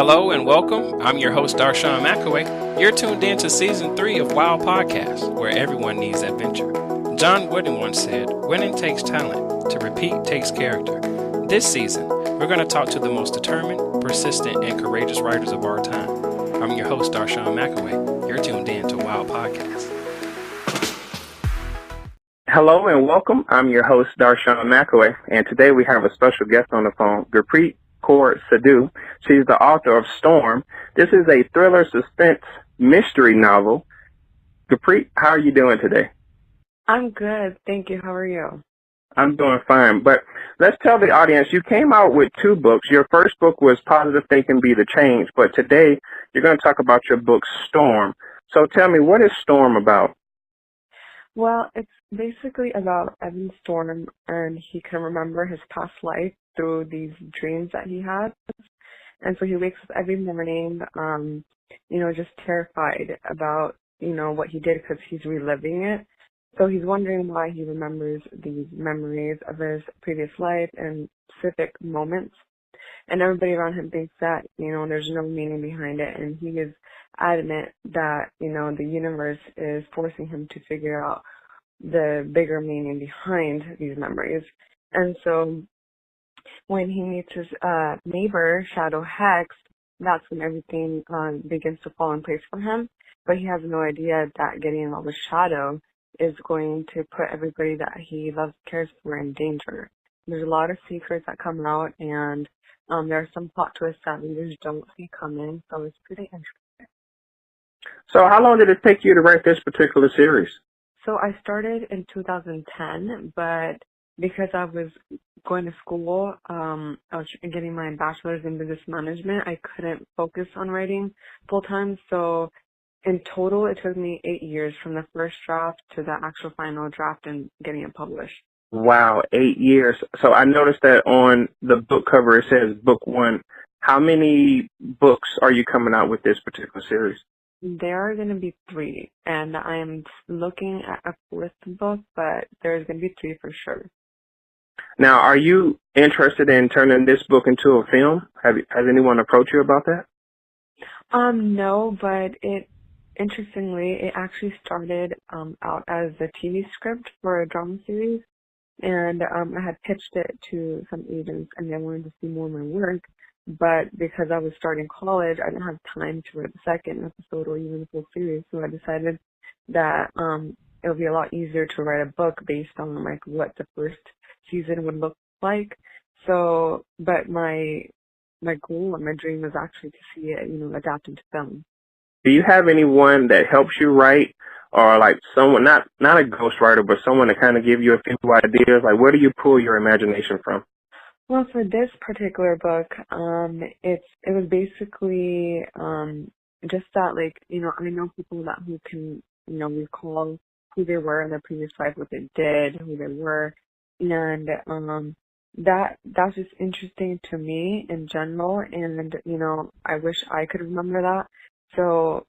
Hello and welcome. I'm your host, Darshawn McAway. You're tuned in to Season 3 of WOW Podcast, where everyone needs adventure. John Wooden once said, winning takes talent, to repeat takes character. This season, we're going to talk to the most determined, persistent, and courageous writers of our time. I'm your host, Darshawn McAway. You're tuned in to WOW Podcast. Hello and welcome. I'm your host, Darshawn McAway, and today we have a special guest on the phone, Gurpreet, Kaur, Sidhu. She's the author of Storm. This is a thriller suspense mystery novel. Gurpreet, how are you doing today? I'm good. Thank you. How are you? I'm doing fine, but let's tell the audience, you came out with 2 books. Your first book was Positive Thinking Be the Change, but today you're going to talk about your book, Storm. So tell me, what is Storm about? Well, it's basically about Evan Storm, and he can remember his past life through these dreams that he had. And so he wakes up every morning, just terrified about, what he did because he's reliving it. So he's wondering why he remembers these memories of his previous life and specific moments. And everybody around him thinks that, there's no meaning behind it. And he is adamant that, the universe is forcing him to figure out the bigger meaning behind these memories. And so when he meets his neighbor, Shadow Hex, that's when everything begins to fall in place for him. But he has no idea that getting involved with Shadow is going to put everybody that he loves, cares for, in danger. There's a lot of secrets that come out, and there are some plot twists that readers don't see coming, so it's pretty interesting. So how long did it take you to write this particular series? So I started in 2010, but because I was going to school, I was getting my bachelor's in business management, I couldn't focus on writing full-time, so in total, it took me 8 years from the first draft to the actual final draft and getting it published. Wow, 8 years. So I noticed that on the book cover it says book 1. How many books are you coming out with this particular series? There are going to be 3, and I'm looking at a 4th book, but there's going to be 3 for sure. Now, are you interested in turning this book into a film? Has anyone approached you about that? No, but interestingly, it actually started out as a TV script for a drama series, and I had pitched it to some agents, and they wanted to see more of my work, but because I was starting college, I didn't have time to write the second episode or even the full series, so I decided that it would be a lot easier to write a book based on like what the first season would look like. So, but my goal and my dream was actually to see it, adapted to film. Do you have anyone that helps you write, or like someone, not a ghostwriter, but someone to kind of give you a few ideas? Like, where do you pull your imagination from? Well, for this particular book, it was basically just that, like, I know people who can, recall who they were in their previous life, what they did, who they were, and that's just interesting to me in general, and I wish I could remember that. So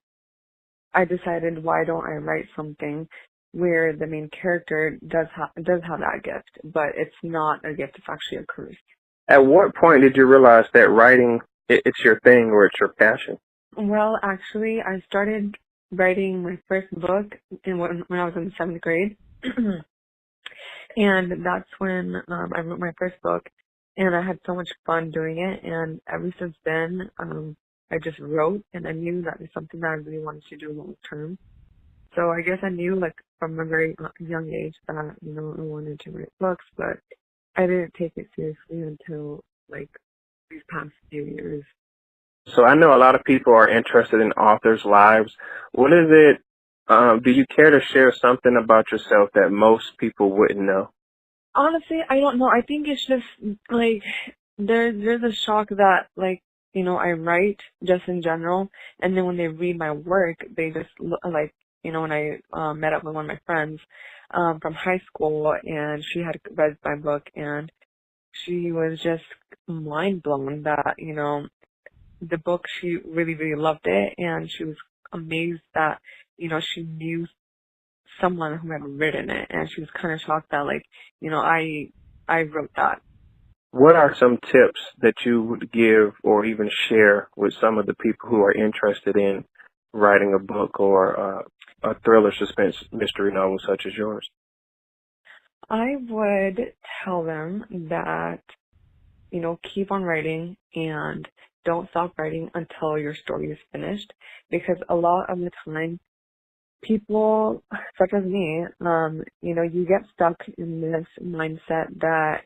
I decided, why don't I write something where the main character does have that gift, but it's not a gift, it's actually a curse. At what point did you realize that writing, it's your thing or it's your passion? Well, actually, I started writing my first book when I was in 7th grade. And that's when I wrote my first book, and I had so much fun doing it, and ever since then, I just wrote, and I knew that it's something that I really wanted to do long term. So I guess I knew, like, from a very young age that, I wanted to write books, but I didn't take it seriously until, like, these past few years. So I know a lot of people are interested in authors' lives. What is it, do you care to share something about yourself that most people wouldn't know? Honestly, I don't know. I think it's just, like, there's a shock that, like, I write just in general, and then when they read my work, they just look like, when I met up with one of my friends from high school, and she had read my book, and she was just mind blown that, the book, she really, really loved it, and she was amazed that, she knew someone who had written it, and she was kind of shocked that, like, I wrote that. What are some tips that you would give or even share with some of the people who are interested in writing a book or a thriller suspense mystery novel such as yours? I would tell them that, keep on writing and don't stop writing until your story is finished, because a lot of the time people such as me, you get stuck in this mindset that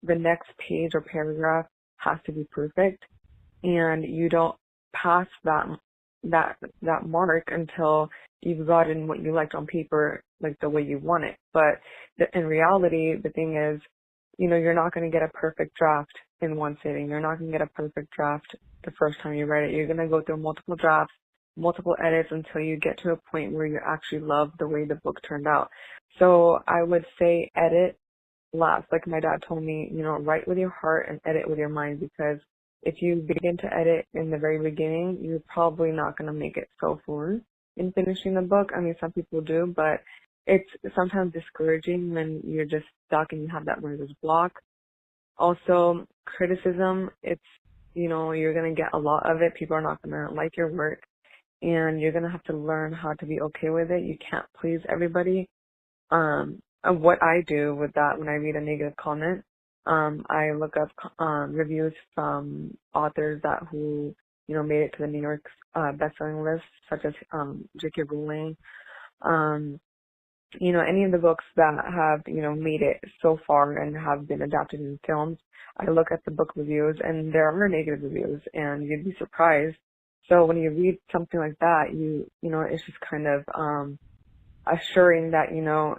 the next page or paragraph has to be perfect, and you don't pass that mark until you've gotten what you liked on paper, like the way you want it. But in reality, the thing is, you're not going to get a perfect draft in one sitting. You're not going to get a perfect draft the first time you write it. You're going to go through multiple drafts, multiple edits until you get to a point where you actually love the way the book turned out. So I would say edit last. Like my dad told me, write with your heart and edit with your mind, because if you begin to edit in the very beginning, you're probably not going to make it so far in finishing the book. I mean, some people do, but it's sometimes discouraging when you're just stuck and you have that writer's block. Also, criticism, you're going to get a lot of it. People are not going to like your work, and you're going to have to learn how to be okay with it. You can't please everybody. And what I do with that, when I read a negative comment, I look up reviews from authors who made it to the New York best-selling list, such as J.K. Rowling. Any of the books that have made it so far and have been adapted in films. I look at the book reviews, and there are negative reviews, and you'd be surprised. So when you read something like that, it's just kind of assuring that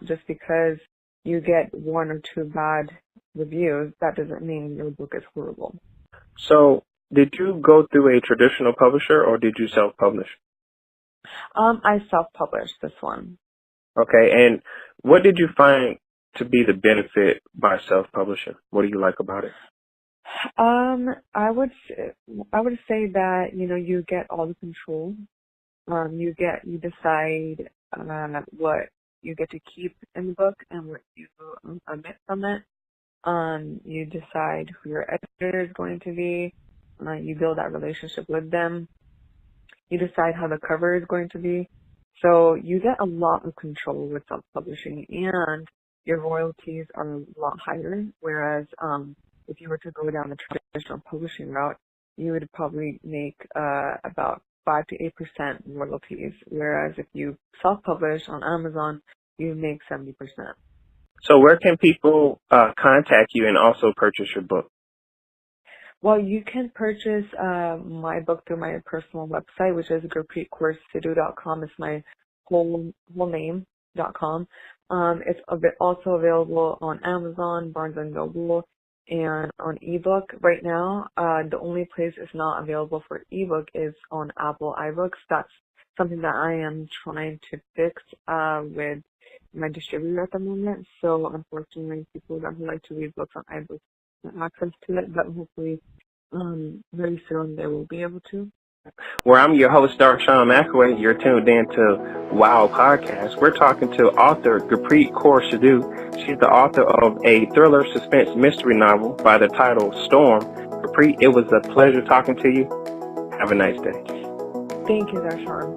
just because you get one or two bad reviews, that doesn't mean your book is horrible. So, did you go through a traditional publisher or did you self-publish? I self-published this one. Okay, and what did you find to be the benefit by self-publishing? What do you like about it? I would say that you get all the control. You decide what you get to keep in the book and what you omit from it. You decide who your editor is going to be. You build that relationship with them. You decide how the cover is going to be. So you get a lot of control with self-publishing, and your royalties are a lot higher. Whereas if you were to go down the traditional publishing route, you would probably make about 5 to 8% royalties. Whereas if you self-publish on Amazon, you make 70%. So where can people contact you and also purchase your book? Well, you can purchase my book through my personal website, which is Gurpreet.com. It's my whole name.com. It's also available on Amazon, Barnes & Noble, and on ebook. Right now, the only place it's not available for ebook is on Apple iBooks. That's something that I am trying to fix with my distributor at the moment. So unfortunately, people that would like to read books on iBooks have access to it, but hopefully very soon they will be able to. Well, I'm your host, Darshawn McAway. You're tuned in to Wow Podcast. We're talking to author Gurpreet Kaur Sidhu. She's the author of a thriller suspense mystery novel by the title Storm. Gurpreet, it was a pleasure talking to you. Have a nice day. Thank you, Darshawn.